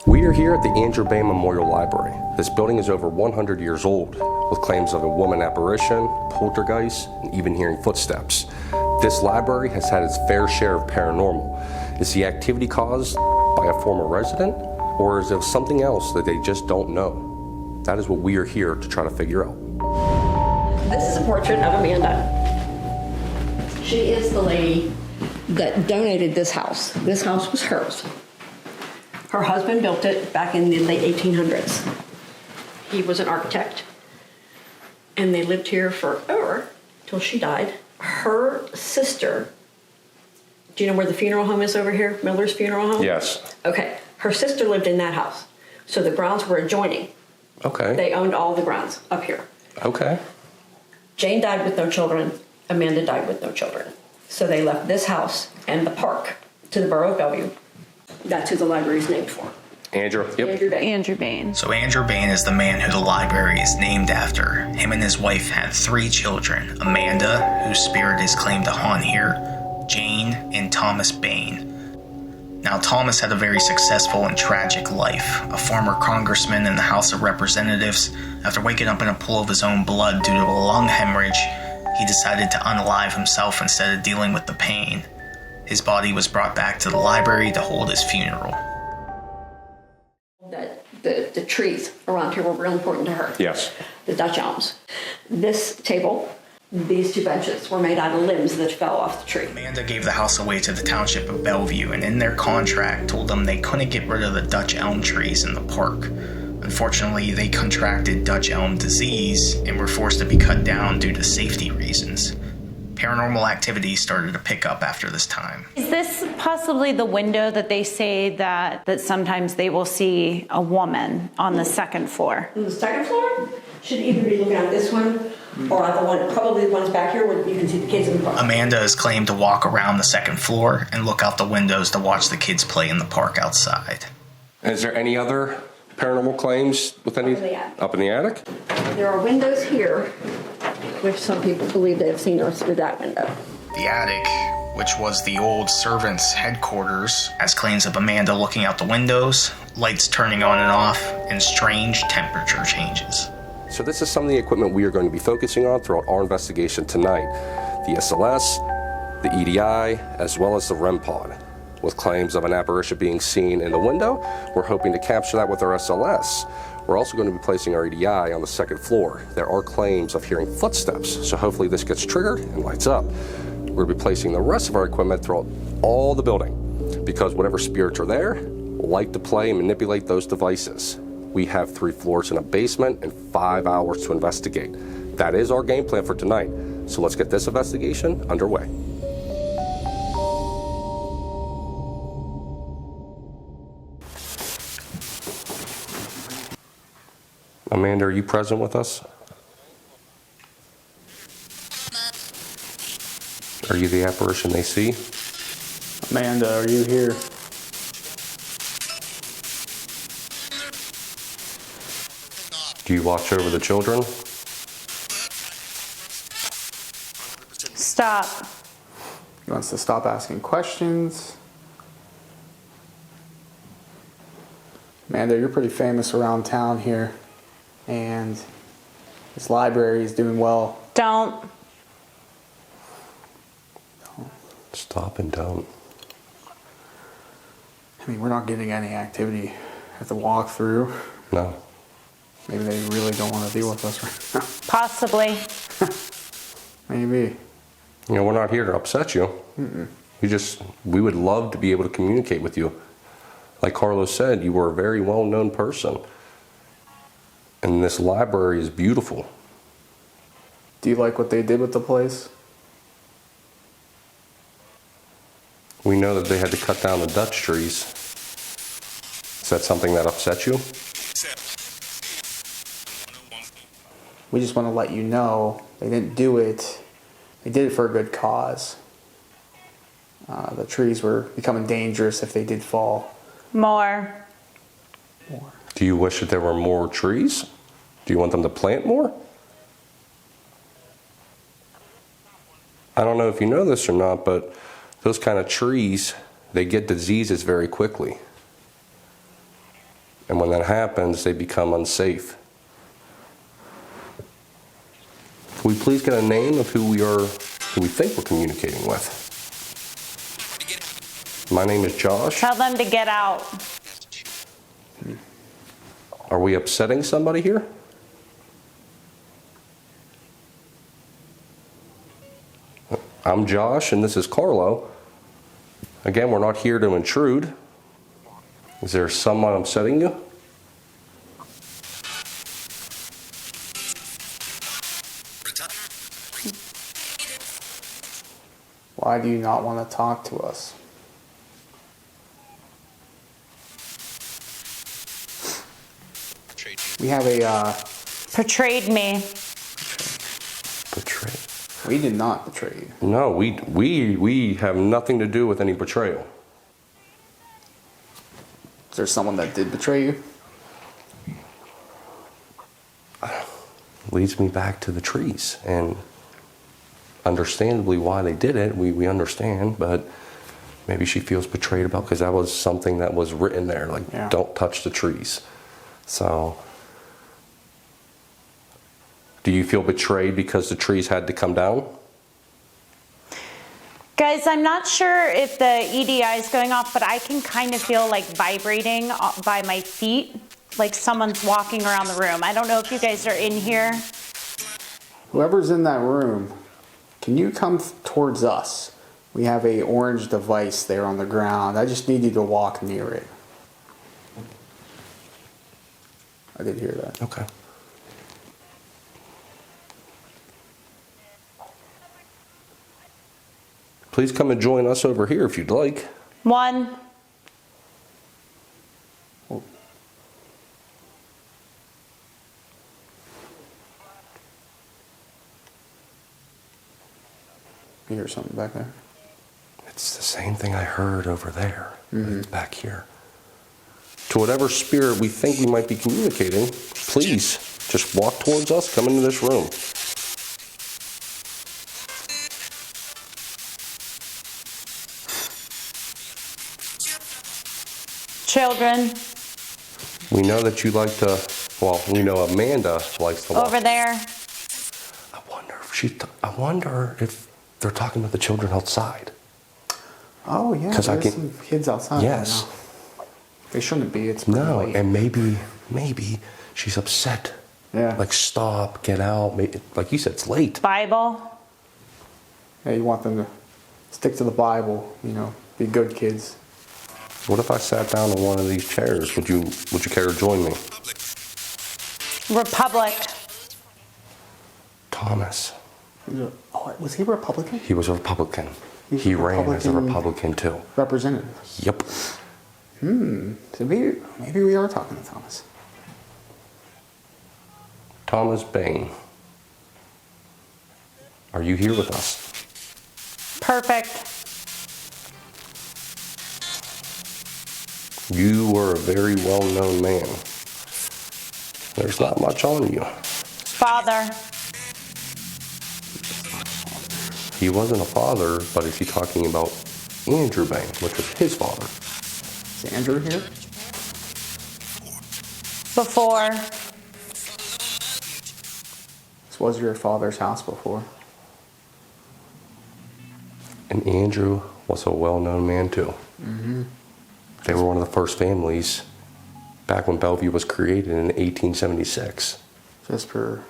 We are here at the Andrew Bayne Memorial Library. This building is over 100 years old, with claims of a woman apparition, poltergeist, and even hearing footsteps. This library has had its fair share of paranormal. Is the activity caused by a former resident, or is there something else that they just don't know? That is what we are here to try to figure out. This is a portrait of Amanda. She is the lady that donated this house. This house was hers. Her husband built it back in the late 1800s. He was an architect, and they lived here forever till she died. Her sister, do you know where the funeral home is over here? Miller's Funeral Home? Yes. Okay. Her sister lived in that house, so the grounds were adjoining. Okay. They owned all the grounds up here. Okay. Jane died with no children. Amanda died with no children. So they left this house and the park to the borough of Bellevue. That's who the library is named for. Andrew. Yep. Andrew Bayne. Andrew Bayne. So Andrew Bayne is the man who the library is named after. Him and his wife had 3 children, Amanda, whose spirit is claimed to haunt here, Jane, and Thomas Bayne. Now, Thomas had a very successful and tragic life. A former congressman in the House of Representatives, after waking up in a pool of his own blood due to a lung hemorrhage, he decided to unalive himself instead of dealing with the pain. His body was brought back to the library to hold his funeral. The trees around here were real important to her. Yes. The Dutch elms. This table, these 2 benches were made out of limbs that fell off the tree. Amanda gave the house away to the township of Bellevue, and in their contract told them they couldn't get rid of the Dutch elm trees in the park. Unfortunately, they contracted Dutch elm disease and were forced to be cut down due to safety reasons. Paranormal activity started to pick up after this time. Is this possibly the window that they say that sometimes they will see a woman on the second floor? On the second floor, should either be looking at this one or at the one, probably the ones back here where you can see the kids in the park. Amanda is claimed to walk around the second floor and look out the windows to watch the kids play in the park outside. Is there any other paranormal claims with any up in the attic? There are windows here, which some people believe they have seen her through that window. The attic, which was the old servants' headquarters, has claims of Amanda looking out the windows, lights turning on and off, and strange temperature changes. So this is some of the equipment we are going to be focusing on throughout our investigation tonight. The SLS, the EDI, as well as the REM pod. With claims of an apparition being seen in the window, we're hoping to capture that with our SLS. We're also going to be placing our EDI on the second floor. There are claims of hearing footsteps, so hopefully this gets triggered and lights up. We're going to be placing the rest of our equipment throughout all the building, because whatever spirits are there like to play and manipulate those devices. We have 3 floors and a basement and 5 hours to investigate. That is our game plan for tonight. So let's get this investigation underway. Amanda, are you present with us? Are you the apparition they see? Amanda, are you here? Do you watch over the children? Stop. He wants to stop asking questions. Amanda, you're pretty famous around town here, and this library is doing well. Don't. Stop and don't. I mean, we're not getting any activity at the walkthrough. No. Maybe they really don't want to deal with us right now. Possibly. Maybe. You know, we're not here to upset you. We would love to be able to communicate with you. Like Carlos said, you were a very well-known person. And this library is beautiful. Do you like what they did with the place? We know that they had to cut down the Dutch trees. Is that something that upsets you? We just want to let you know they didn't do it. They did it for a good cause. The trees were becoming dangerous if they did fall. More. Do you wish that there were more trees? Do you want them to plant more? I don't know if you know this or not, but those kind of trees, they get diseases very quickly. And when that happens, they become unsafe. Can we please get a name of who we think we're communicating with? My name is Josh. Tell them to get out. Are we upsetting somebody here? I'm Josh, and this is Carlo. Again, we're not here to intrude. Is there someone upsetting you? Why do you not want to talk to us? We have a, Portrayed me. Betrayed. we did not betray you. No, we have nothing to do with any betrayal. Is there someone that did betray you? Leads me back to the trees, and understandably why they did it, we understand, but maybe she feels betrayed about, because that was something that was written there, like, Yeah. Don't touch the trees. So, do you feel betrayed because the trees had to come down? Guys, I'm not sure if the EDI is going off, but I can kind of feel like vibrating by my feet, like someone's walking around the room. I don't know if you guys are in here. Whoever's in that room, can you come towards us? We have a orange device there on the ground. I just need you to walk near it. I did hear that. Okay. Please come and join us over here if you'd like. One. You hear something back there? It's the same thing I heard over there, back here. To whatever spirit we think we might be communicating, please just walk towards us, come into this room. Children. We know that you like to, well, we know Amanda likes to walk. Over there. I wonder if they're talking about the children outside. Oh yeah, 'Cause I there's can- some kids outside. right Yes. now. They shouldn't be. It's pretty No, late. and maybe she's upset. Yeah. Like, stop, get out. Like you said, it's late. Bible. Yeah, you want them to stick to the Bible. You know, be good kids. What if I sat down in one of these chairs? Would you care to join me? Republic. Thomas. Oh, was he a Republican? He was a Republican. He's He a ran as a Republican Republican too. Representative. Yep. So maybe we are talking to Thomas. Thomas Bayne. Are you here with us? Perfect. You were a very well-known man. There's not much on you. Father. He wasn't a father, but is he talking about Andrew Bayne, which was his father? Is Andrew here? Before. This was your father's house before. And Andrew was a well-known man too. They were one of the first families back when Bellevue was created in 1876. Just for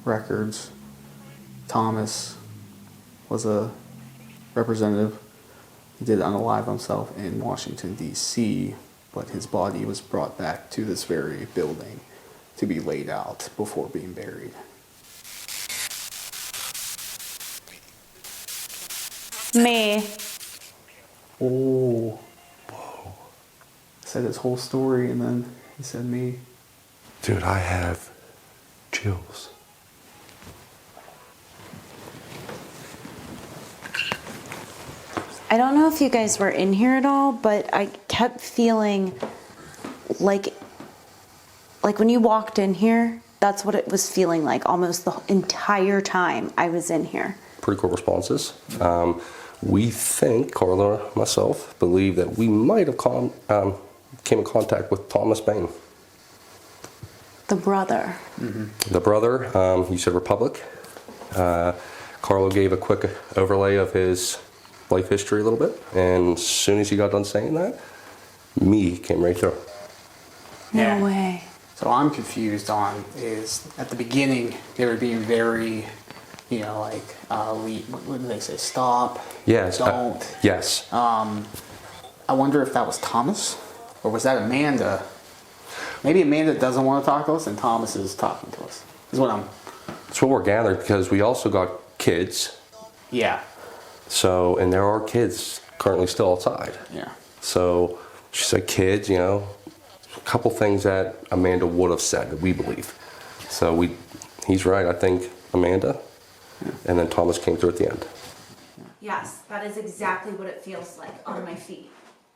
records, Thomas was a representative. He did unalive himself in Washington, D.C., but his body was brought back to this very building to be laid out before being buried. Me. Oh. Whoa. Said his whole story and then he said me. Dude, I have chills. I don't know if you guys were in here at all, but I kept feeling like when you walked in here, that's what it was feeling like almost the entire time I was in here. Pretty cool responses. We think, Carla, myself, believe that we might have came in contact with Thomas Bayne. The brother. The brother, you said Republic. Carlo gave a quick overlay of his life history a little bit, and as soon as he got done saying that, me came right through. No Yeah. way. So I'm confused on is at the beginning they were being very, you know, like what did they say? Stop. Yes. Don't. Yes. I wonder if that was Thomas or was that Amanda? Maybe Amanda doesn't want to talk to us and Thomas is talking to us. Is what I'm. That's what we're gathering because we also got kids. Yeah. So, and there are kids currently still outside. Yeah. So she said kids, you know, a couple things that Amanda would have said, we believe. So he's right, I think Amanda, and then Thomas came through at the end. Yes, that is exactly what it feels like on my feet.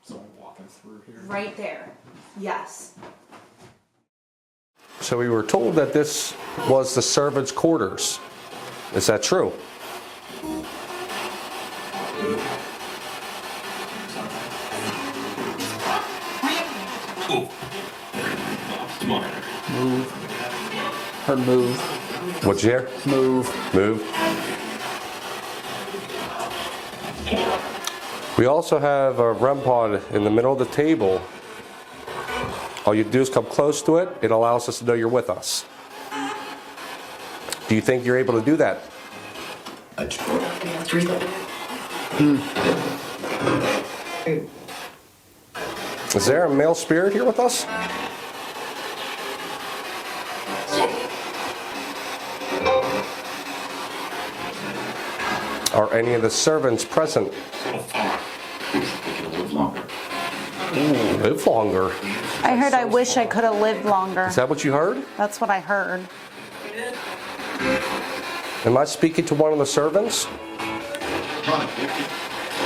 Someone walking through here. Right there. Yes. So we were told that this was the servants' quarters. Is that true? Move. Her move. What'd you hear? Move. Move. We also have a REM pod in the middle of the table. All you do is come close to it. It allows us to know you're with us. Do you think you're able to do that? Is there a male spirit here with us? Are any of the servants present? Live longer. I heard I wish I could have lived longer. Is that what you heard? That's what I heard. Am I speaking to one of the servants?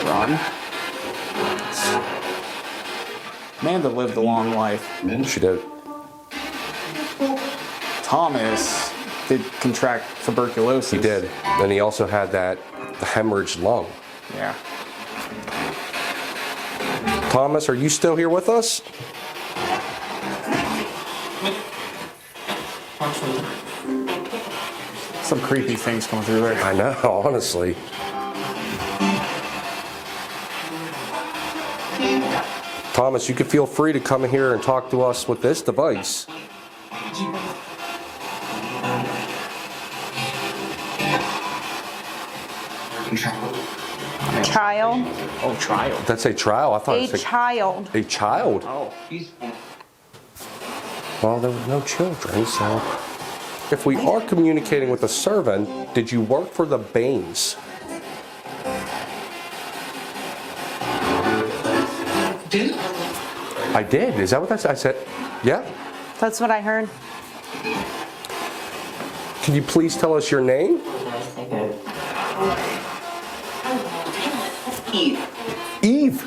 Ron. Amanda lived a long life. She did. Thomas did contract tuberculosis. He did. And he also had that hemorrhaged lung. Yeah. Thomas, are you still here with us? Some creepy things coming through there. I know, honestly. Thomas, you can feel free to come here and talk to us with this device. Child. Oh, trial. That's a trial. I thought A it was child. a child. Oh. Well, there were no children, so. If we are communicating with a servant, did you work for the Baynes? I did. Is that what I said? Yeah? That's what I heard. Can you please tell us your name? Eve. Eve.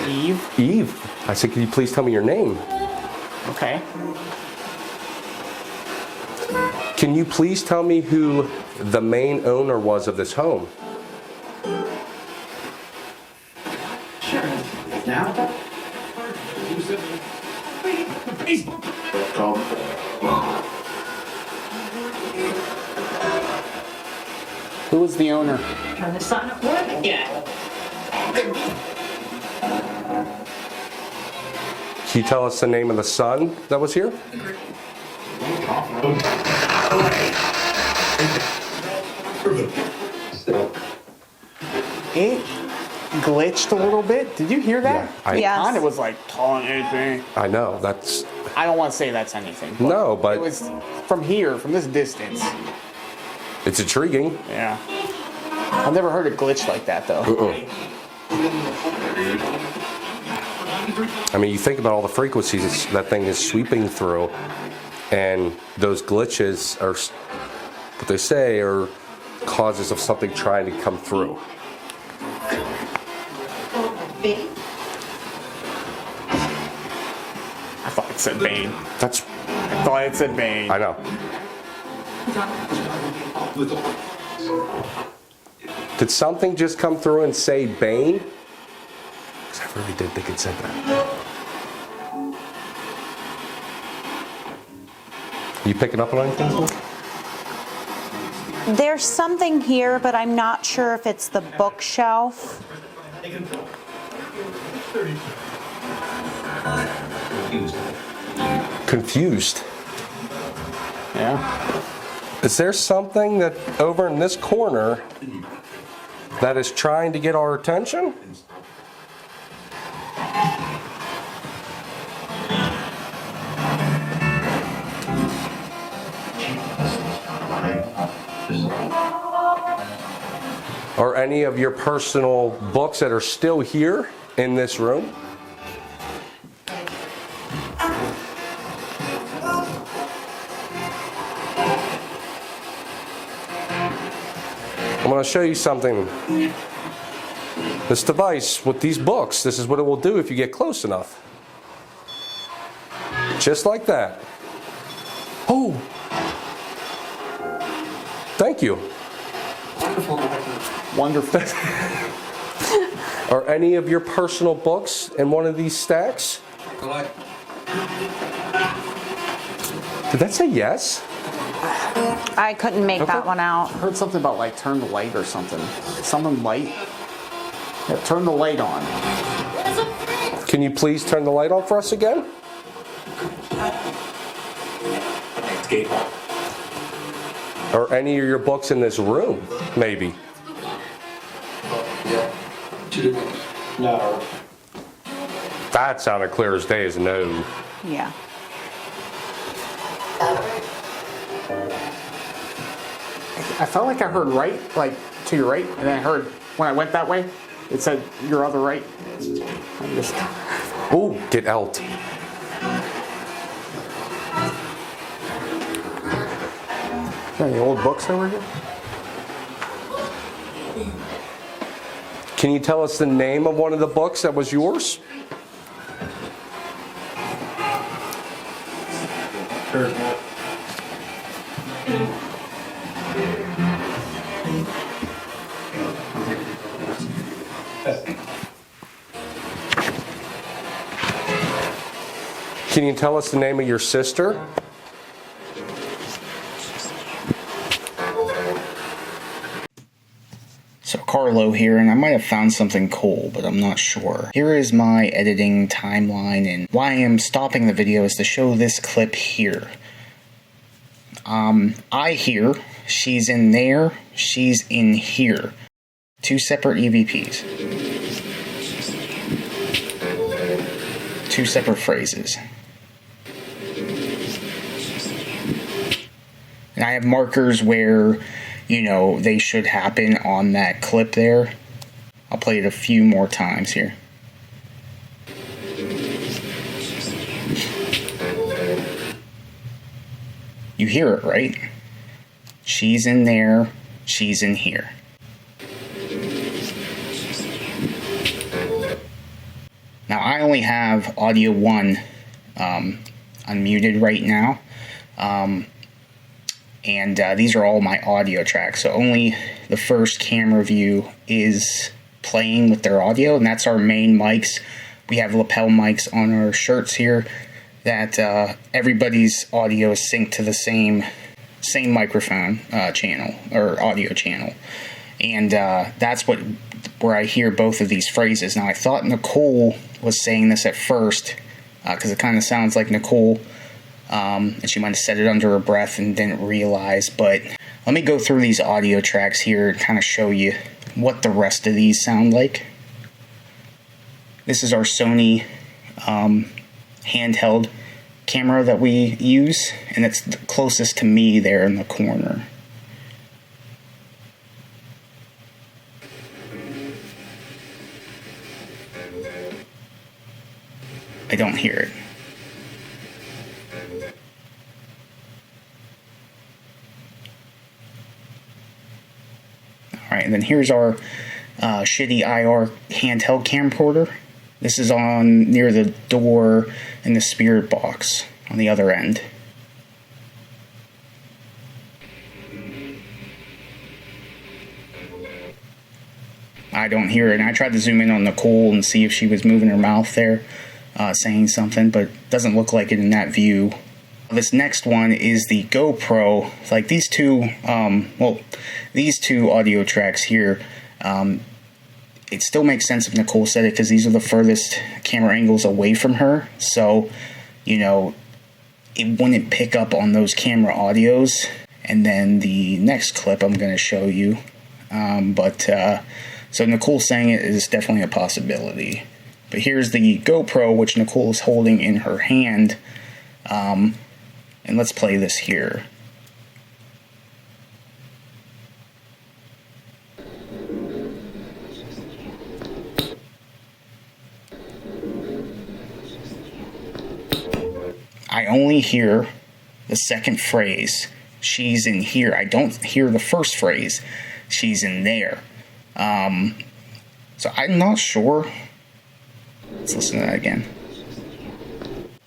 Eve. Eve. I said, can you please tell me your name? Okay. Can you please tell me who the main owner was of this home? Sure. Now? Who was the owner? Turn this on at work again. Can you tell us the name of the son that was here? It glitched a little bit. Did you hear that? Yeah, Yes. Kind of was like calling anything. I know, that's... I don't want to say that's anything. No, but- it was from here, from this distance. It's intriguing. Yeah. I've never heard a glitch like that though. I mean, you think about all the frequencies that thing is sweeping through, and those glitches are, what they say, are causes of something trying to come through. I thought it said Bane. That's... I thought it said Bane. I know. Did something just come through and say Bayne? Because I really did think it said that. You picking up on anything? There's something here, but I'm not sure if it's the bookshelf. Confused. Yeah. Is there something that over in this corner that is trying to get our attention? Are any of your personal books that are still here in this room? I'm going to show you something. This device with these books, this is what it will do if you get close enough. Just like that. Oh! Thank you. Wonderful. Are any of your personal books in one of these stacks? Did that say yes? I couldn't make that one out. I heard something about like turn the light or something. Something light. Yeah, turn the light on. Can you please turn the light on for us again? Are any of your books in this room? Maybe. No. That sounded clear as day as no. Yeah. I felt like I heard right, like to your right, and then I heard when I went that way, it said your other right. I'm just. Ooh, get out. Any old books over here? Can you tell us the name of one of the books that was yours? Can you tell us the name of your sister? So Carlo here, and I might have found something cool, but I'm not sure. Here is my editing timeline, and why I am stopping the video is to show this clip here. I hear, she's in there, she's in here. Two separate EVPs. Two separate phrases. And I have markers where, you know, they should happen on that clip there. I'll play it a few more times here. You hear it, right? She's in there, she's in here. Now I only have audio 1 unmuted right now. And these are all my audio tracks, so only the first camera view is playing with their audio, and that's our main mics. We have lapel mics on our shirts here that everybody's audio is synced to the same microphone channel or audio channel, and that's where I hear both of these phrases. Now I thought Nicole was saying this at first because it kind of sounds like Nicole. And she might have said it under her breath and didn't realize, but let me go through these audio tracks here and kind of show you what the rest of these sound like. This is our Sony handheld camera that we use, and it's the closest to me there in the corner. I don't hear it. Alright, and then here's our shitty IR handheld camcorder. This is on near the door in the spirit box on the other end. I don't hear it, and I tried to zoom in on Nicole and see if she was moving her mouth there, saying something, but it doesn't look like it in that view. This next one is the GoPro. Like these two, these two audio tracks here, it still makes sense if Nicole said it because these are the furthest camera angles away from her. So, you know, it wouldn't pick up on those camera audios. And then the next clip I'm going to show you. So Nicole saying it is definitely a possibility. But here's the GoPro, which Nicole is holding in her hand. And let's play this here. I only hear the second phrase, she's in here. I don't hear the first phrase, she's in there. So I'm not sure. Let's listen to that again.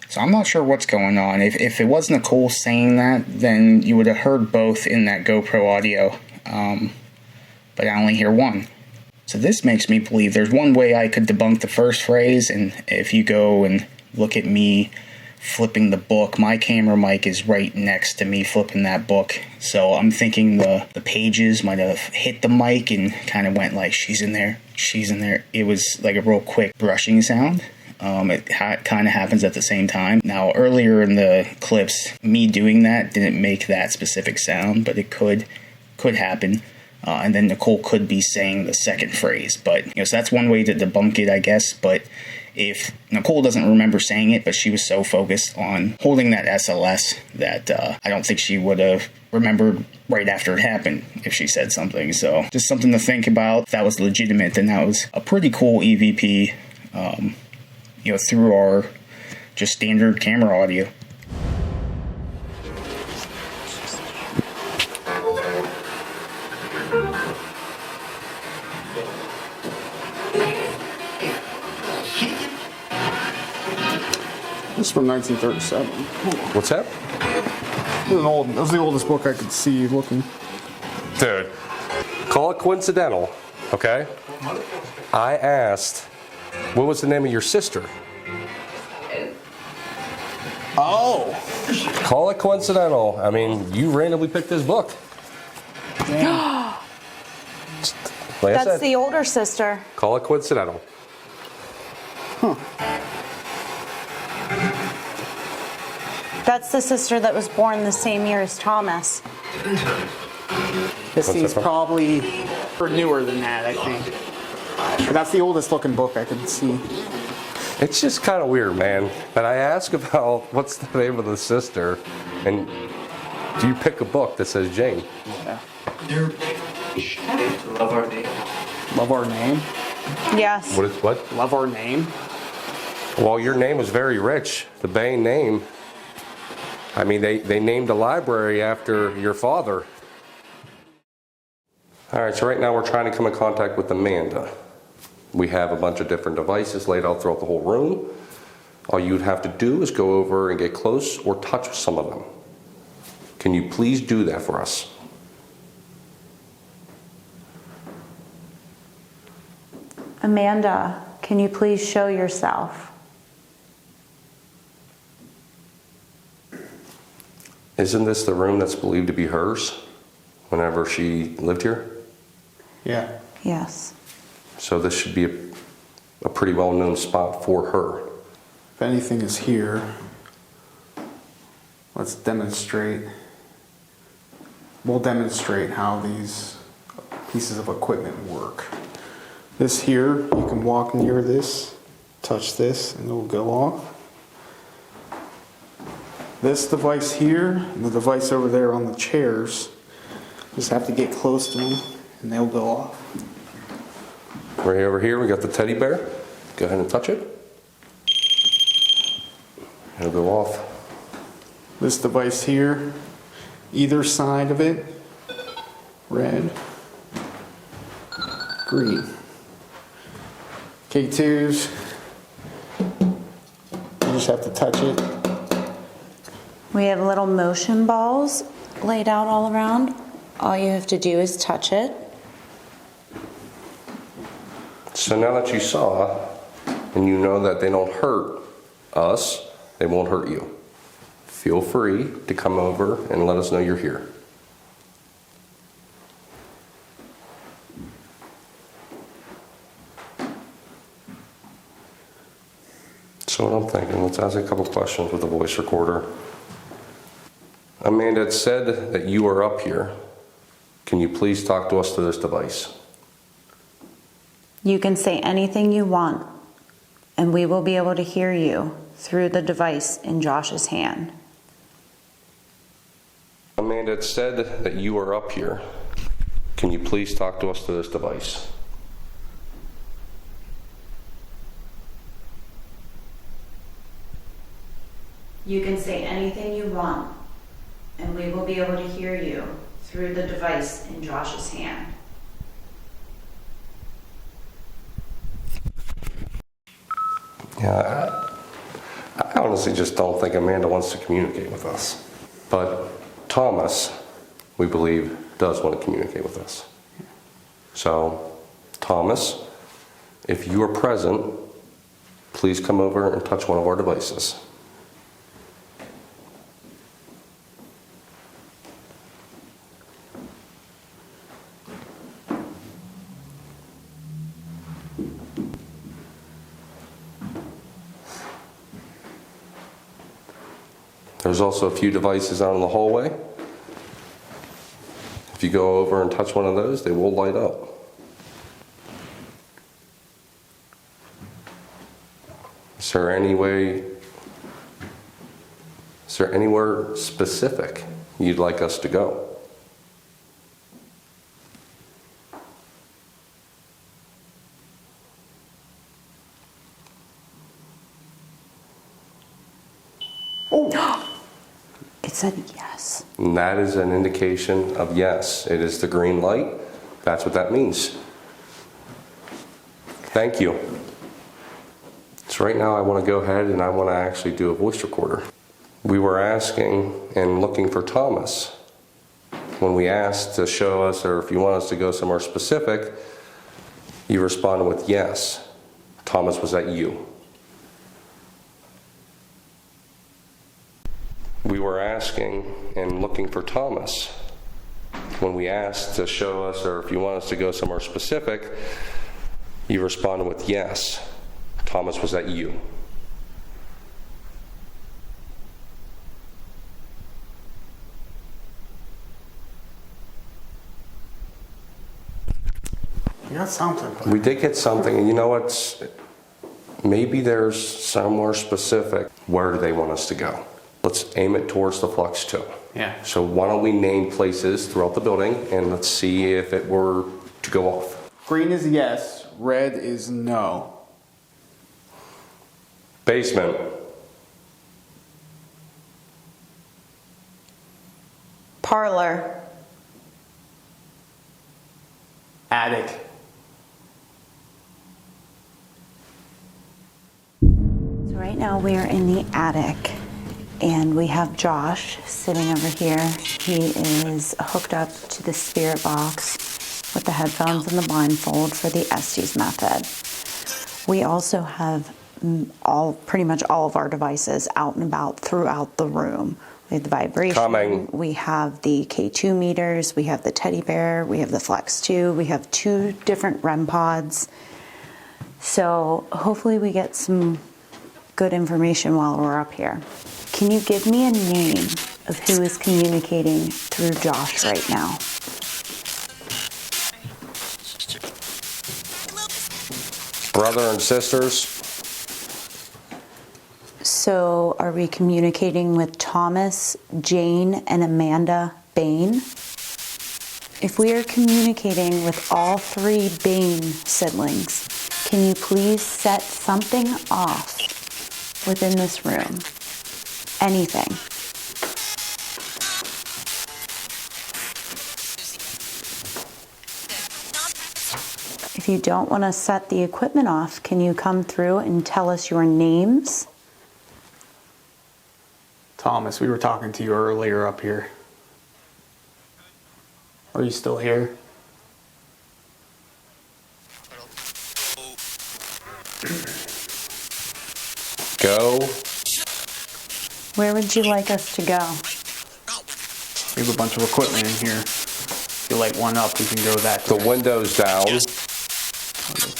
So I'm not sure what's going on. If it was Nicole saying that, then you would have heard both in that GoPro audio. But I only hear one. So this makes me believe there's one way I could debunk the first phrase, and if you go and look at me flipping the book, my camera mic is right next to me flipping that book. So I'm thinking the pages might have hit the mic and kind of went like, she's in there, she's in there. It was like a real quick brushing sound. It kind of happens at the same time. Now, earlier in the clips, me doing that didn't make that specific sound, but it could happen. And then Nicole could be saying the second phrase. But, you know, so that's one way to debunk it, I guess. But if Nicole doesn't remember saying it, but she was so focused on holding that SLS that I don't think she would have remembered right after it happened if she said something. So just something to think about. If that was legitimate, then that was a pretty cool EVP, you know, through our just standard camera audio. This is from 1937. What's that? That was the oldest book I could see looking. Dude, call it coincidental, okay? I asked, what was the name of your sister? Oh! Call it coincidental. I mean, you randomly picked this book. Damn. Like I That's said, the older sister. call it coincidental. That's the sister that was born the same year as Thomas. This What's thing's that from? probably newer than that, I think. But that's the oldest looking book I could see. It's just kind of weird, man. But I ask about what's the name of the sister, and do you pick a book that says Jane? Yeah. Love our name. Love Our Name? Yes. What? Love Our Name? Well, your name was very rich. The Bayne name. I mean, they named a library after your father. All right, so right now we're trying to come in contact with Amanda. We have a bunch of different devices laid out throughout the whole room. All you'd have to do is go over and get close or touch some of them. Can you please do that for us? Amanda, can you please show yourself? Isn't this the room that's believed to be hers whenever she lived here? Yeah. Yes. So this should be a pretty well-known spot for her. If anything is here, let's demonstrate. We'll demonstrate how these pieces of equipment work. This here, you can walk near this, touch this, and it'll go off. This device here, and the device over there on the chairs, just have to get close to them, and they'll go off. Right over here, we got the teddy bear. Go ahead and touch it. It'll go off. This device here, either side of it, red, green. K2s, you just have to touch it. We have little motion balls laid out all around. All you have to do is touch it. So now that you saw, and you know that they don't hurt us, they won't hurt you. feel free to come over and let us know you're here. So what I'm thinking, let's ask a couple questions with the voice recorder. Amanda, it said that you are up here. Can you please talk to us through this device? You can say anything you want, and we will be able to hear you through the device in Josh's hand. Amanda, it said that you are up here. Can you please talk to us through this device? You can say anything you want, and we will be able to hear you through the device in Josh's hand. Yeah, I honestly just don't think Amanda wants to communicate with us. But Thomas, we believe, does want to communicate with us. So, Thomas, if you are present, please come over and touch one of our devices. There's also a few devices out in the hallway. If you go over and touch one of those, they will light up. Is there anywhere specific you'd like us to go? It said yes. And that is an indication of yes. It is the green light. That's what that means. Thank you. So right now I want to go ahead and I want to actually do a voice recorder. We were asking and looking for Thomas. When we asked to show us or if you want us to go somewhere specific, you responded with yes. Thomas, was that you? We were asking and looking for Thomas. When we asked to show us or if you want us to go somewhere specific, you responded with yes. Thomas, was that you? You got something. We did get something, and you know what? Maybe there's somewhere specific. Where do they want us to go? Let's aim it towards the Flux 2. Yeah. So why don't we name places throughout the building, and let's see if it were to go off. Green is yes, red is no. Basement. Parlor. Attic. So right now we are in the attic, and we have Josh sitting over here. He is hooked up to the spirit box with the headphones and the blindfold for the Estes method. We also have pretty much all of our devices out and about throughout the room. We have the vibration. Coming. We have the K2 meters. We have the teddy bear. We have the Flex 2. We have 2 different REM pods. So hopefully we get some good information while we're up here. Can you give me a name of who is communicating through Josh right now? Brother and sisters. So are we communicating with Thomas, Jane, and Amanda Bayne? If we are communicating with all 3 Bayne siblings, can you please set something off within this room? Anything. If you don't want to set the equipment off, can you come through and tell us your names? Thomas, we were talking to you earlier up here. Are you still here? Go. Where would you like us to go? We have a bunch of equipment in here. If you light one up, we can go that The direction. window's down. Window's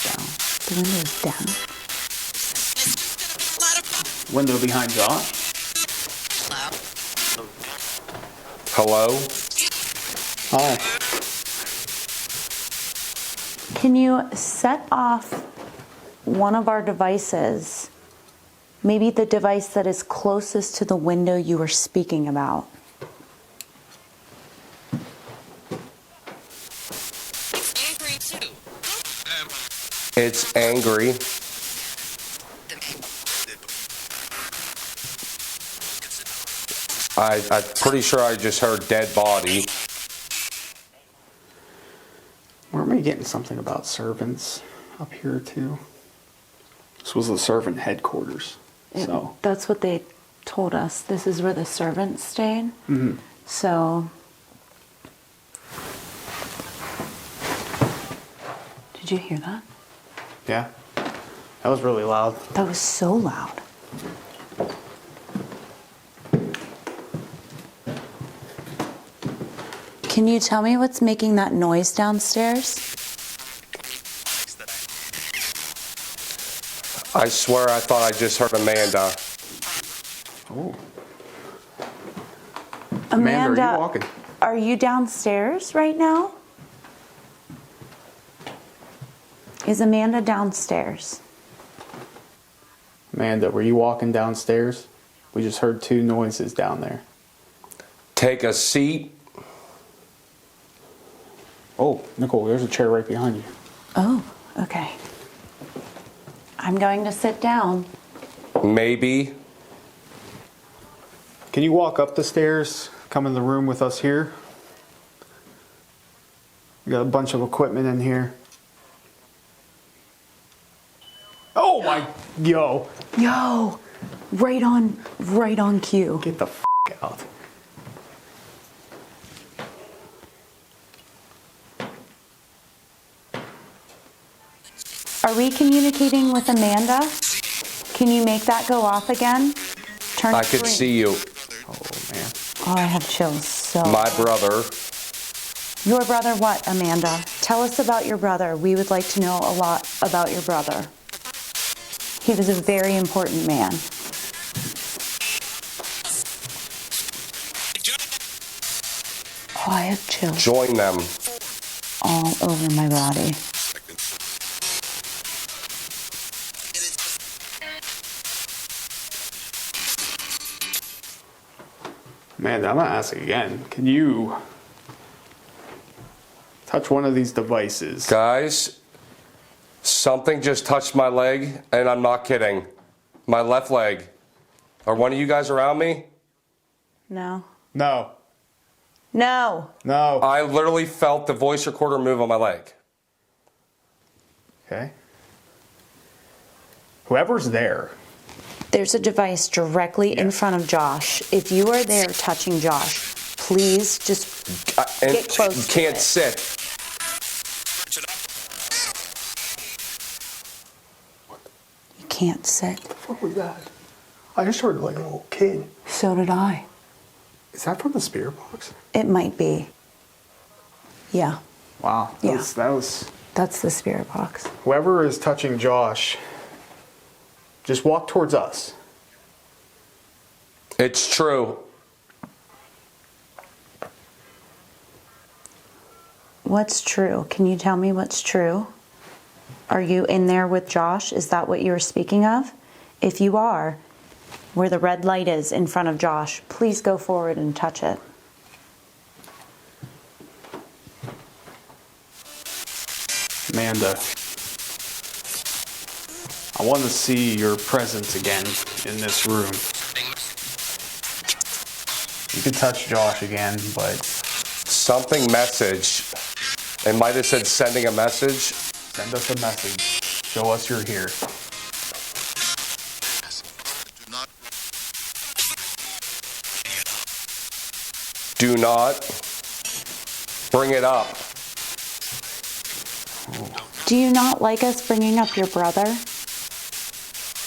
down. The window's down. Window behind Josh. Hello? Hi. Can you set off one of our devices? Maybe the device that is closest to the window you were speaking about. It's angry. I'm pretty sure I just heard dead body. Weren't we getting something about servants up here too? This was the servant headquarters. So That's what they told us. This is where the servants stayed. So, did you hear that? yeah, that was really loud. That was so loud. Can you tell me what's making that noise downstairs? I swear I thought I just heard Amanda. Oh, Amanda, are you walking? Are you downstairs right now? Is Amanda downstairs? Amanda, were you walking downstairs? We just heard two noises down there. Take a seat. Oh, Nicole, there's a chair right behind you. Oh, okay. I'm going to sit down. Maybe. Can you walk up the stairs? Come in the room with us here. We got a bunch of equipment in here. Oh my, yo. Yo, right on cue. Get the f out. Are we communicating with Amanda? Can you make that go off again? Turn I could green. see you. Oh man. Oh, I have chills. So. My brother. Your brother what, Amanda? Tell us about your brother. We would like to know a lot about your brother. He was a very important man. Oh, I have chills Join them. all over my body. Amanda, I'm gonna ask again. Can you touch one of these devices? Guys, something just touched my leg, and I'm not kidding. My left leg. Are one of you guys around me? No. No. No. No. I literally felt the voice recorder move on my leg. Okay. Whoever's there. There's a device directly in front of Josh. If you are there touching Josh, please just And get close you to can't it. sit. You can't sit. What was that? I just heard like a little kid. So did I. Is that from the spirit box? It might be. Yeah, Wow. Yeah. That was that's the spirit box. whoever is touching Josh. Just walk towards us. It's true. What's true? Can you tell me what's true? Are you in there with Josh? Is that what you were speaking of? If you are, where the red light is in front of Josh, please go forward and touch it. Amanda, I want to see your presence again in this room. You can touch Josh again, but Something message. It might have said sending a message. send us a message. Show us you're here. Do not bring it up. Do you not like us bringing up your brother?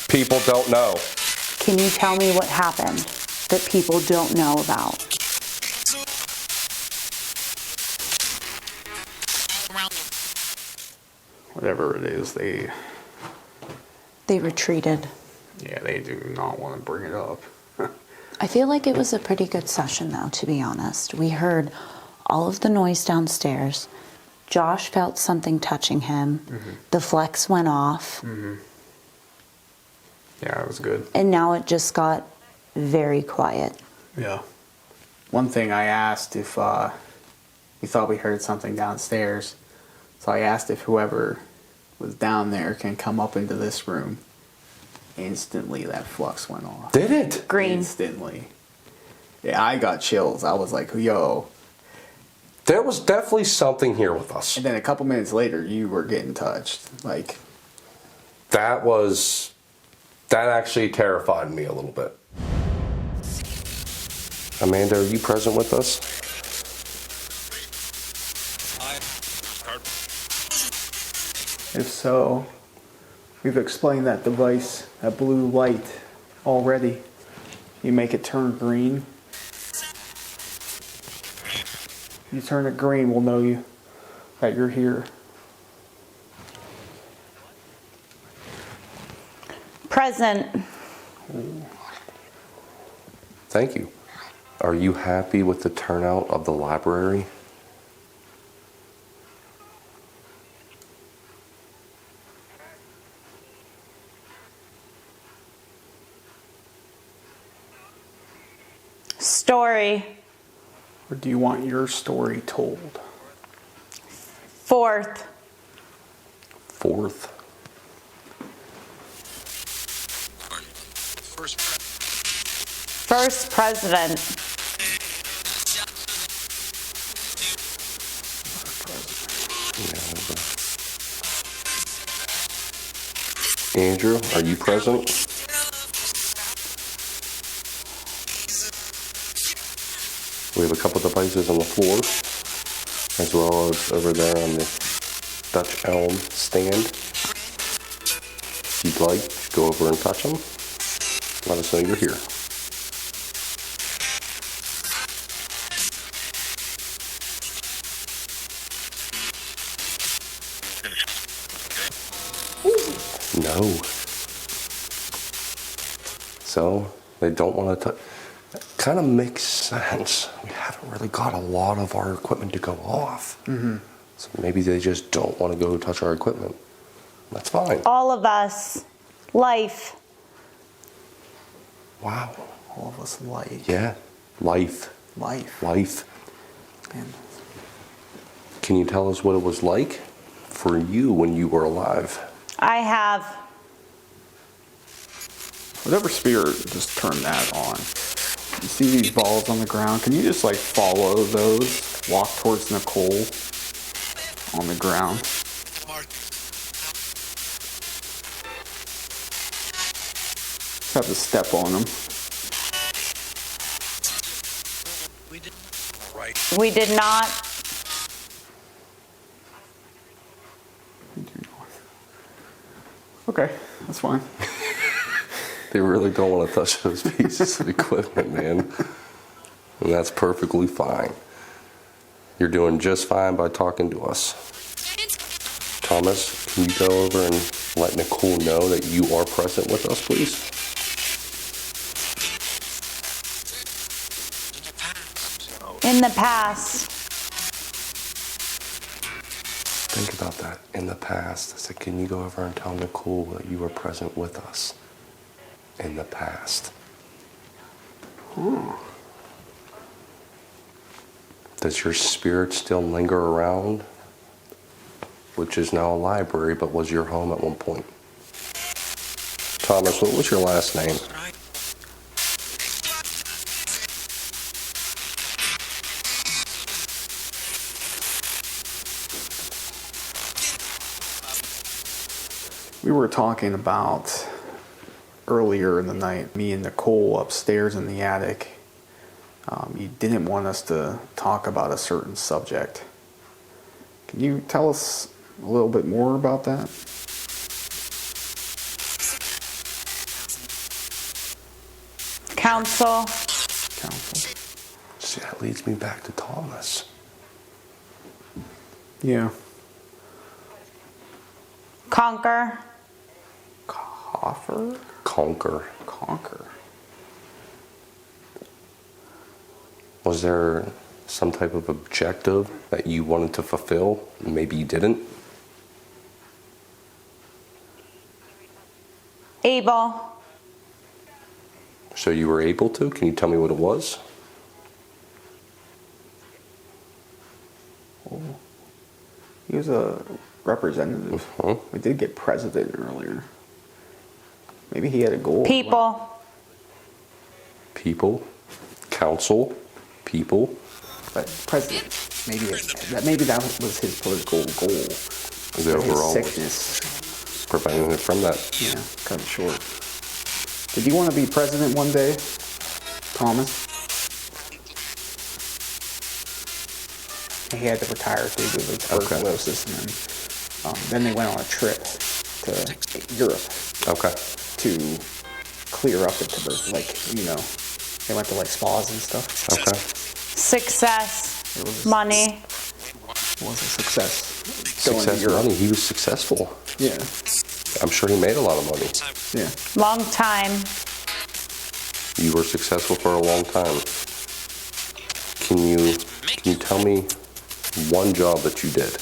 People don't know. Can you tell me what happened? that people don't know about. Whatever it is, They retreated. they do not want to bring it up. I feel like it was a pretty good session, though, to be honest. We heard all of the noise downstairs. Josh felt something touching him. Mm-hmm. The flex went off. Mm-hmm. Yeah, it was good. And now it just got very quiet. Yeah. One thing I asked if we thought we heard something downstairs. So I asked if whoever was down there can come up into this room. Instantly, that flux went off. Did it? Green. Instantly. Yeah, I got chills. I was like, yo. There was definitely something here with us. And then a couple minutes later, you were getting touched. Like, That actually terrified me a little bit. Amanda, are you present with us? if so, we've explained that device, that blue light, already. You make it turn green. You turn it green, we'll know that you're here. Present. Thank you. Are you happy with the turnout of the library? Story. Or do you want your story told? Fourth. Fourth. First president. Andrew, are you present? We have a couple devices on the floor, as well as over there on the Dutch elm stand. If you'd like, go over and touch them. Let us know you're here. No. So, they don't want to touch. Kind of makes sense. We haven't really got a lot of our equipment to go off. Mm-hmm. So maybe they just don't want to go touch our equipment. That's fine. All of us. Life. Wow. All of us like. Yeah. Life. Life. And Can you tell us what it was like for you when you were alive? I have. whatever spirit, just turn that on. You see these balls on the ground? Can you just like follow those? Walk towards Nicole on the ground. Just have to step on them. We did not. Okay, that's fine. They really don't want to touch those pieces of equipment, man. And that's perfectly fine. You're doing just fine by talking to us. Thomas, can you go over and let Nicole know that you are present with us, please? In the past. Think about that. In the past, I said, can you go over and tell Nicole that you were present with us? In the past. Does your spirit still linger around? Which is now a library, but was your home at one point. Thomas, what was your last name? We were talking about earlier in the night, me and Nicole upstairs in the attic. You didn't want us to talk about a certain subject. Can you tell us a little bit more about that? Council. See, that leads me back to Thomas. Yeah. Conquer. Coffer? Conquer. Conquer. Was there some type of objective that you wanted to fulfill? Maybe you didn't? Able. So you were able to? Can you tell me what it was? Oh. He was a representative. Mhm. We did get president earlier. Maybe he had a goal. People. People? Council? People? But president. Maybe that was his political goal. The But his overall sickness. preventing him from that. Yeah, cut it short. Did you want to be president one day, Thomas? He had to retire due to the tuberculosis, and then they went on a trip to Europe Okay. to clear up the tuberculosis. They went to spas and stuff. Okay. Success. Money. It was a success. Going to Success Europe. money. He was successful. Yeah, I'm sure he made a lot of money. yeah. Long time. You were successful for a long time. Can you tell me one job that you did?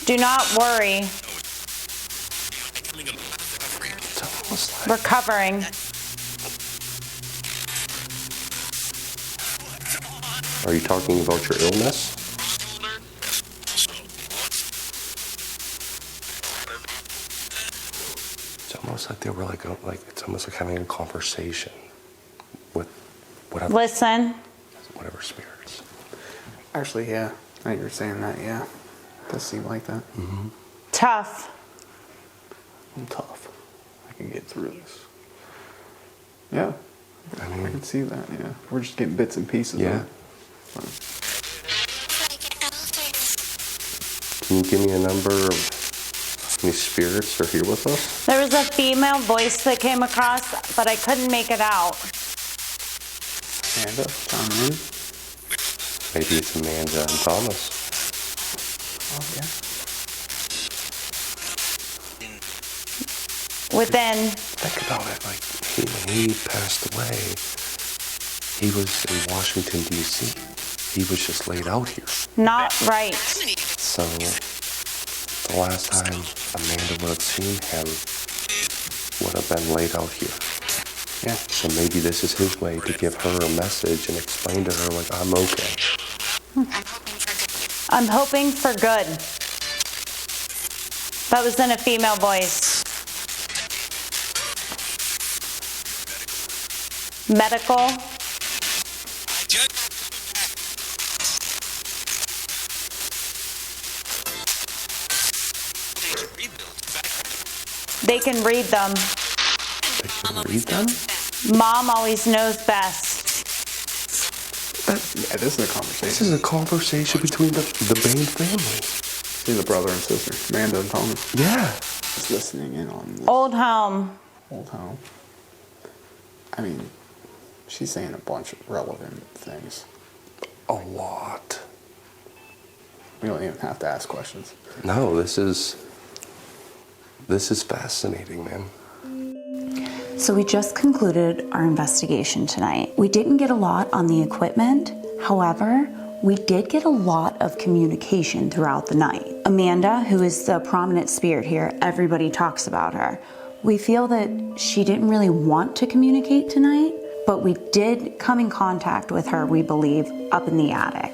Do not worry. It's almost like Recovering. Are you talking about your illness? It's almost like they were it's almost like having a conversation with whatever Listen. spirits. Actually, yeah. Now you're saying that, yeah. It does seem like that. Tough. I'm tough. I can get through this. Yeah. I can see that, yeah. We're just getting bits and pieces Yeah. of it. Can you give me a number of how many spirits are here with us? There was a female voice that came across, but I couldn't make it out. Amanda, chime in. Maybe it's Amanda and Thomas. Oh, yeah. Within. Think about it. When he passed away, he was in Washington, D.C. He was just laid out here. Not right. So the last time Amanda would have seen him would have been laid out here. Yeah. So maybe this is his way to give her a message and explain to her, I'm okay. I'm hoping for good. That was in a female voice. Medical. They can read them. They can read them? Mom always knows best. Yeah, this is a conversation. This is a conversation between the Bayne family. Between the brother and sister, Amanda and Thomas. Yeah. Just listening in on this Old home. old home. I mean, she's saying a bunch of relevant things. A lot. We don't even have to ask questions. No, this is fascinating, man. So we just concluded our investigation tonight. We didn't get a lot on the equipment. However, we did get a lot of communication throughout the night. Amanda, who is the prominent spirit here, everybody talks about her. We feel that she didn't really want to communicate tonight, but we did come in contact with her, we believe, up in the attic.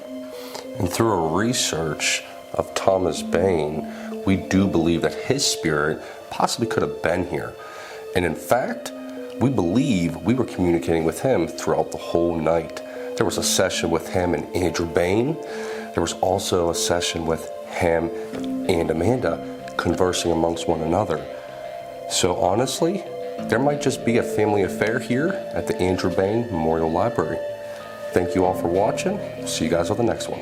And through a research of Thomas Bayne, we do believe that his spirit possibly could have been here. And in fact, we believe we were communicating with him throughout the whole night. There was a session with him and Andrew Bayne. There was also a session with him and Amanda conversing amongst one another. So honestly, there might just be a family affair here at the Andrew Bayne Memorial Library. Thank you all for watching. See you guys on the next one.